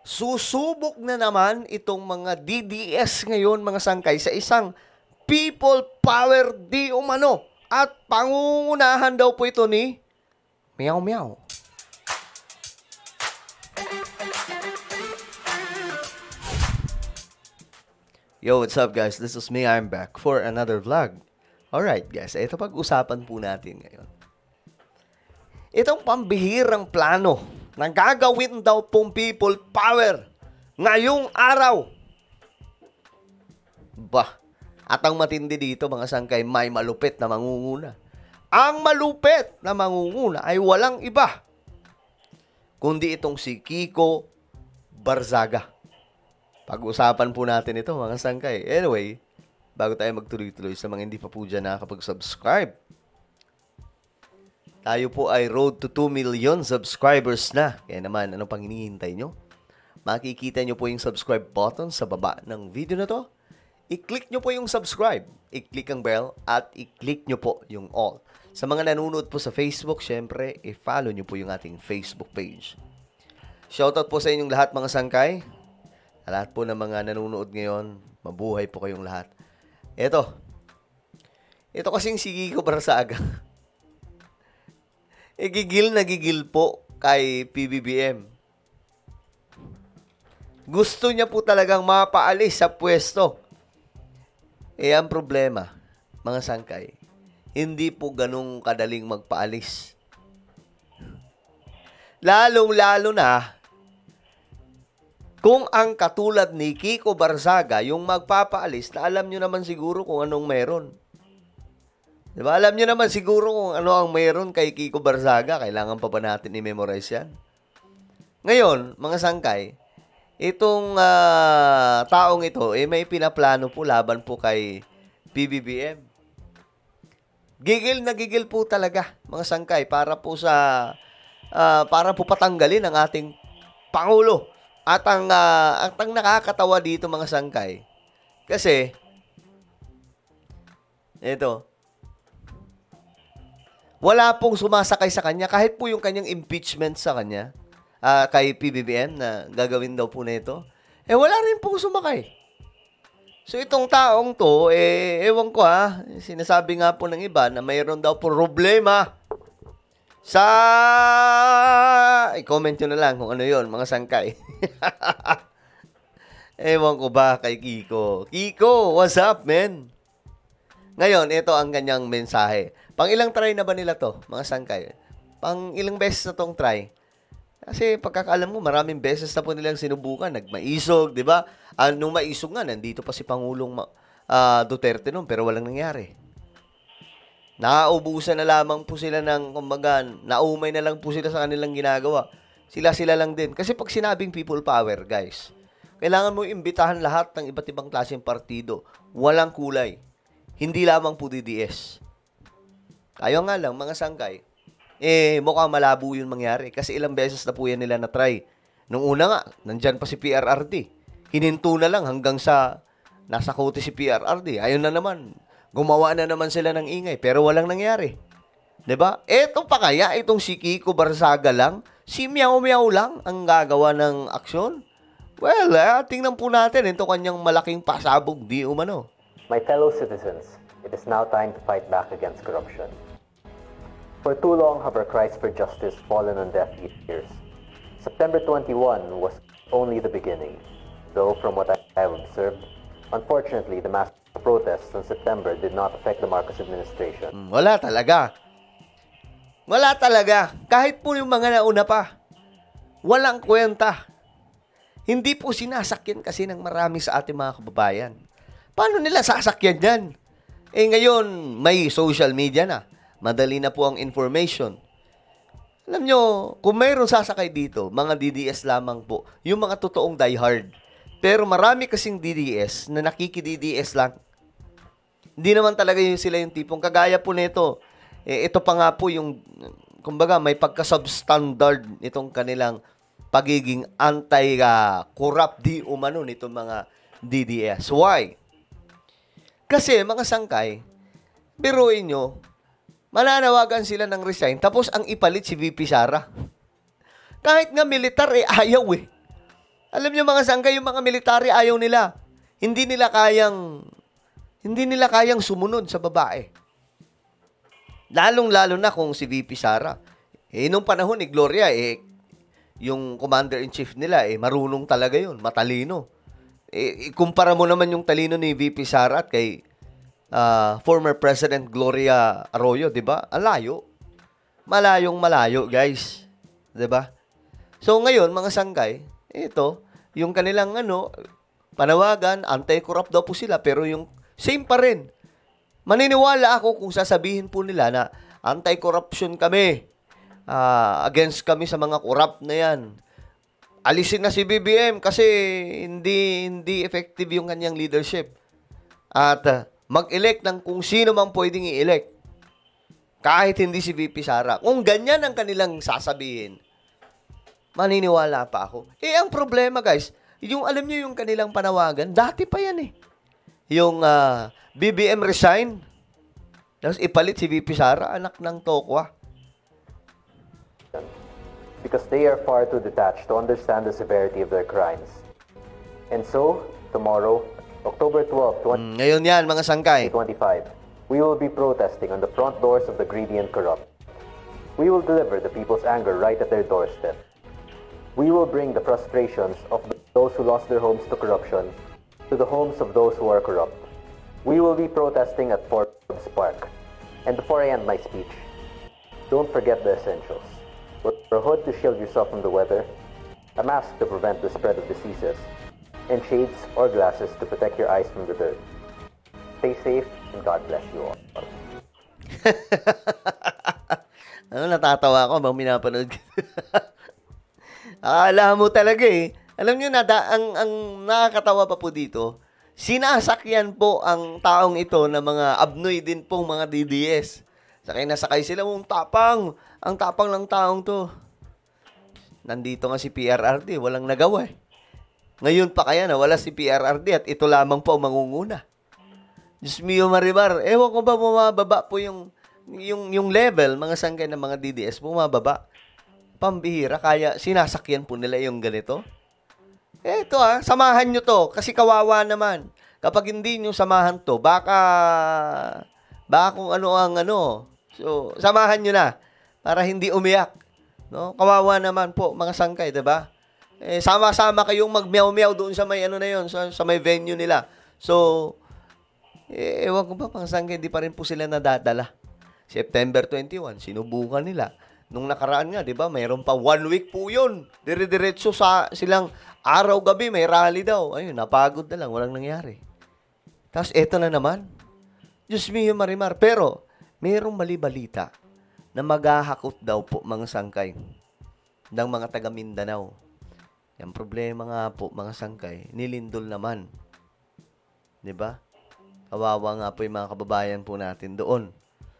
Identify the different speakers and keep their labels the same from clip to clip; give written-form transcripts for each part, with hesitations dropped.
Speaker 1: Susubok na naman itong mga DDS ngayon, mga sangkay, sa isang people power di umano. At pangungunahan daw po ito ni Meow Meow. Yo, what's up guys? This is me. I'm back for another vlog. Alright guys, ito pag-usapan po natin ngayon. Itong pambihirang plano na gagawin daw pong people power ngayong araw. Bah, at ang matindi dito mga sangkay, may malupit na mangunguna. Ang malupit na mangunguna ay walang iba kundi itong si Kiko Barzaga. Pag-usapan po natin ito mga sangkay. Anyway, bago tayo magtuloy-tuloy sa mga hindi pa po dyan nakakapag-subscribe, tayo po ay road to 2 million subscribers na. Kaya naman, ano pang hinihintay nyo? Makikita nyo po yung subscribe button sa baba ng video na to. I-click nyo po yung subscribe, i-click ang bell, at i-click nyo po yung all. Sa mga nanonood po sa Facebook, syempre, i-follow nyo po yung ating Facebook page. Shoutout po sa inyong lahat mga sangkay. Sa lahat po ng mga nanonood ngayon, mabuhay po kayong lahat. Ito kasing si Kiko Barzaga. Gigil na gigil po kay PBBM. Gusto niya po talagang mapaalis sa pwesto. Ang problema, mga sangkay, hindi po ganung kadaling magpaalis. Lalong-lalo na kung ang katulad ni Kiko Barzaga yung magpapaalis na alam nyo naman siguro kung anong meron. Diba? Alam nyo naman siguro kung ano ang meron kay Kiko Barzaga. Kailangan pa ba natin i-memorize yan? Ngayon, mga sangkay, itong taong ito, may pinaplano po laban po kay PBBM. Gigil na gigil po talaga, mga sangkay, para po patanggalin ang ating Pangulo. At ang nakakatawa dito, mga sangkay, kasi, ito, wala pong sumasakay sa kanya, kahit po yung kanyang impeachment sa kanya, kay PBBM na gagawin daw po nito, wala rin pong sumakay. So itong taong to, ewan ko sinasabi nga po ng iba na mayroon daw po problema sa, i-comment nyo na lang kung ano yon mga sangkay. Ewan ko ba kay Kiko. Kiko, what's up, man? Ngayon, ito ang kanyang mensahe. Pang ilang try na ba nila to, mga sangkay? Pang ilang beses na tong try? Kasi pagkakaalam mo, maraming beses na po nilang sinubukan. Nagmaisog, di ba? Nung maisog nga, nandito pa si Pangulong Duterte noon, pero walang nangyari. Naubusan na lamang po sila ng, kumbaga, naumay na lang po sila sa kanilang ginagawa. Sila lang din. Kasi pag sinabing people power, guys, kailangan mo imbitahan lahat ng iba't ibang klaseng partido. Walang kulay. Hindi lamang po DDS. Kayo nga lang, mga sangkay, mukhang malabo yun mangyari. Kasi ilang beses na po yan nila na-try. Nung una nga, nandyan pa si PRRD. Hininto na lang hanggang sa nasa kote si PRRD. Ayun na naman. Gumawa na naman sila ng ingay. Pero walang nangyari. 'Di ba? Eto pa kaya, itong si Kiko Barzaga lang, si Meow Meow lang ang gagawa ng aksyon? Well, tingnan po natin ito kanyang malaking pasabog di umano.
Speaker 2: My fellow citizens, it is now time to fight back against corruption. For too long have our cries for justice fallen on deaf ears. September 21 was only the beginning, though from what I have observed, unfortunately, the mass protests in September did not affect the Marcos administration.
Speaker 1: Wala talaga. Wala talaga. Kahit po yung mga nauna pa, walang kwenta. Hindi po sinasakyan kasi ng marami sa ating mga kababayan. Paano nila sasakyan yan? Ngayon, may social media na. Madali na po ang information. Alam nyo, kung mayroong sasakay dito, mga DDS lamang po. Yung mga totoong diehard. Pero marami kasing DDS na nakiki-DDS lang. Hindi naman talaga sila yung tipong kagaya po nito. Ito pa nga po yung, kumbaga, may pagka-substandard itong kanilang pagiging anti-corrupt di umano nitong mga DDS. Why? Kasi, mga sangkay, biruin nyo, mananawagan sila ng resign, tapos ang ipalit si VP Sara. Kahit nga militar, ayaw eh. Alam niyo mga sangkay, yung mga military ayaw nila. Hindi nila kayang sumunod sa babae. Lalong-lalo na kung si VP Sara. Nung panahon ni Gloria, yung commander-in-chief nila, marunong talaga yun, matalino. Ikumpara mo naman yung talino ni VP Sara at kay former President Gloria Arroyo, di ba? Ang layo. Malayong malayo, guys. Di ba? So, ngayon, mga sangkay, ito, yung kanilang panawagan, anti-corrupt daw po sila, pero yung same pa rin. Maniniwala ako kung sasabihin po nila na anti-corruption kami, against kami sa mga corrupt na yan. Alisin na si BBM kasi hindi effective yung kanyang leadership. At mag-elect ng kung sino mang pwedeng i-elect. Kahit hindi si VP Sara. Kung ganyan ang kanilang sasabihin, maniniwala pa ako. Ang problema guys, alam niyo yung kanilang panawagan, dati pa yan Yung BBM resign, tapos ipalit si VP Sara, anak ng tokwa.
Speaker 2: Because they are far too detached to understand the severity of their crimes. And so, tomorrow, October 12,
Speaker 1: Ngayon yan, mga sangkay.
Speaker 2: 2025, we will be protesting on the front doors of the greedy and corrupt. We will deliver the people's anger right at their doorstep. We will bring the frustrations of those who lost their homes to corruption to the homes of those who are corrupt. We will be protesting at Forbes Park. And before I end my speech, don't forget the essentials. A hood to shield yourself from the weather, a mask to prevent the spread of diseases, and shades or glasses to protect your eyes from the dirt. Stay safe and God bless you all.
Speaker 1: Natatawa ako bang minapanood. Akala mo talaga Alam nyo na, ang nakakatawa pa po dito, sinasakyan po ang taong ito na mga abnoy din pong mga DDS. Sakay sila, ang tapang ng taong to. Nandito nga si PRRD, walang nagawa Ngayon pa kaya na wala si PRRD at ito lamang po mangunguna. Diyos mio Marimar, ewan ko ba bumababa po yung level, mga sangkay ng mga DDS, bumababa. Pambihira, kaya sinasakyan po nila yung ganito. Ito samahan nyo to, kasi kawawa naman. Kapag hindi nyo samahan to, baka kung ano. So, samahan nyo na para hindi umiyak. No? Kawawa naman po, mga sangkay, diba? Sama-sama kayong magmeow-meow doon sa may na yun, sa may venue nila. So, ewan ko ba, mga sangkay, hindi pa rin po sila nadadala. September 21, sinubukan nila. Nung nakaraan nga, diba, mayroon pa 1 week po yun. Dire-diretso silang araw-gabi, may rally daw. Ayun, napagod na lang, walang nangyari. Tapos, eto na naman. Diyos mio Marimar. Pero, mayroong mali-balita na maghahakot daw po mga sangkay ng mga taga Mindanao. Yung problema nga po mga sangkay, nilindol naman. 'Di ba? Kawawa nga po yung mga kababayan po natin doon.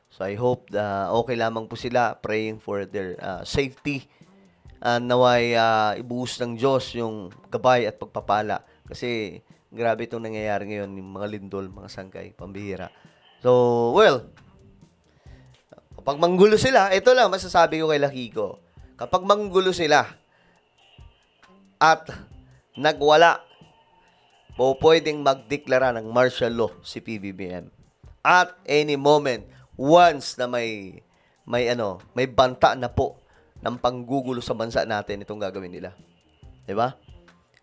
Speaker 1: So I hope okay lamang po sila, praying for their safety. Naway ibuhos ng Diyos yung gabay at pagpapala. Kasi grabe itong nangyayari ngayon, yung mga lindol, mga sangkay, pambihira. So, well, kapag manggulo sila, ito lang masasabi ko kay Lakiko. Kapag manggulo sila at nagwala, pwedeng magdeklara ng martial law si PBBM. At any moment, once na may banta na po ng panggugulo sa bansa natin, itong gagawin nila. Diba?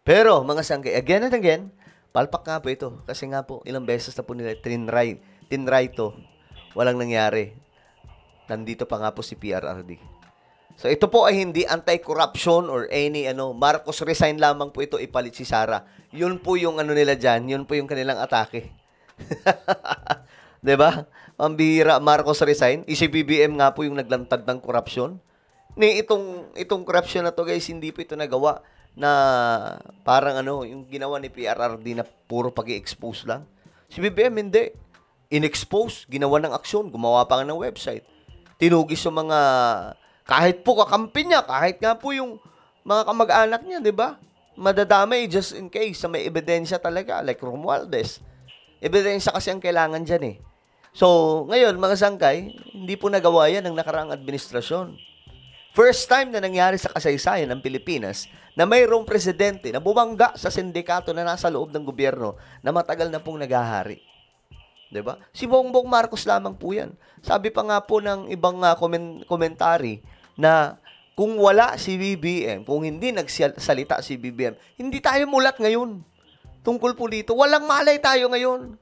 Speaker 1: Pero, mga sangkay, again and again, palpak nga po ito. Kasi nga po, ilang beses na po nila tinry to. Walang nangyari. Nandito pa nga po si PRRD. So, ito po ay hindi anti-corruption or any, Marcos resign lamang po ito, ipalit si Sara. Yun po yung nila dyan. Yun po yung kanilang atake. Diba? Pambihira, Marcos resign. Si BBM nga po yung naglantad ng corruption. Itong corruption na to, guys, hindi po ito nagawa na parang yung ginawa ni PRRD na puro pag-i-expose lang. Si BBM hindi. In-expose, ginawa ng aksyon, gumawa pa nga ng website. Tinugis yung mga, kahit po kakampi niya, kahit nga po yung mga kamag-anak niya, di ba? Madadamay just in case na may ebidensya talaga, like Romualdez. Ebidensya kasi ang kailangan dyan So, ngayon, mga sangkay, hindi po nagawa yan ng nakaraang administrasyon. First time na nangyari sa kasaysayan ng Pilipinas na mayroong presidente na bumangga sa sindikato na nasa loob ng gobyerno na matagal na pong naghahari. 'Di ba? Si Bongbong Marcos lamang po 'yan. Sabi pa nga po ng ibang komentary na kung wala si BBM, kung hindi nagsalita si BBM, hindi tayo mulat ngayon. Tungkol po dito, walang malay tayo ngayon.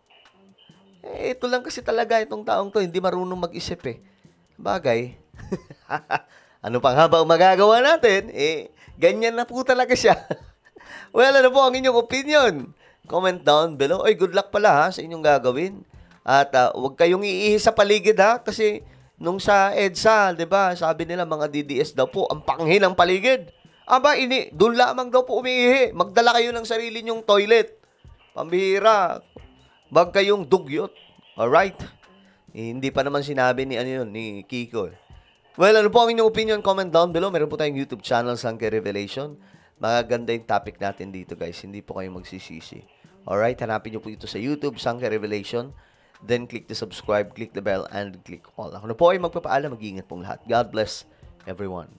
Speaker 1: Ito lang kasi talaga itong taong to, hindi marunong mag-isip eh. Bagay. Ano pang haba ang magagawa natin? Ganyan na po talaga siya. Well, ano po ang inyong opinion? Comment down below. Oy, good luck pala ha sa inyong gagawin. At huwag kayong iihi sa paligid ha, kasi nung sa EDSA, 'di ba? Sabi nila mga DDS daw po ang panghin ng paligid. Aba, doon lamang daw po umiihi. Magdala kayo ng sarili nyong toilet. Pambihira. Wag kayong dugyot. Alright? Hindi pa naman sinabi ni ni Kiko. Well, ano po ang inyong opinion? Comment down below. Meron po tayong YouTube channel, Sangke Revelation. Magaganda yung topic natin dito, guys. Hindi po kayo magsisisi. Alright? Hanapin nyo po ito sa YouTube, Sangke Revelation. Then, click the subscribe, click the bell, and click all. Ako na po ay magpapaalam. Mag-iingat pong lahat. God bless everyone.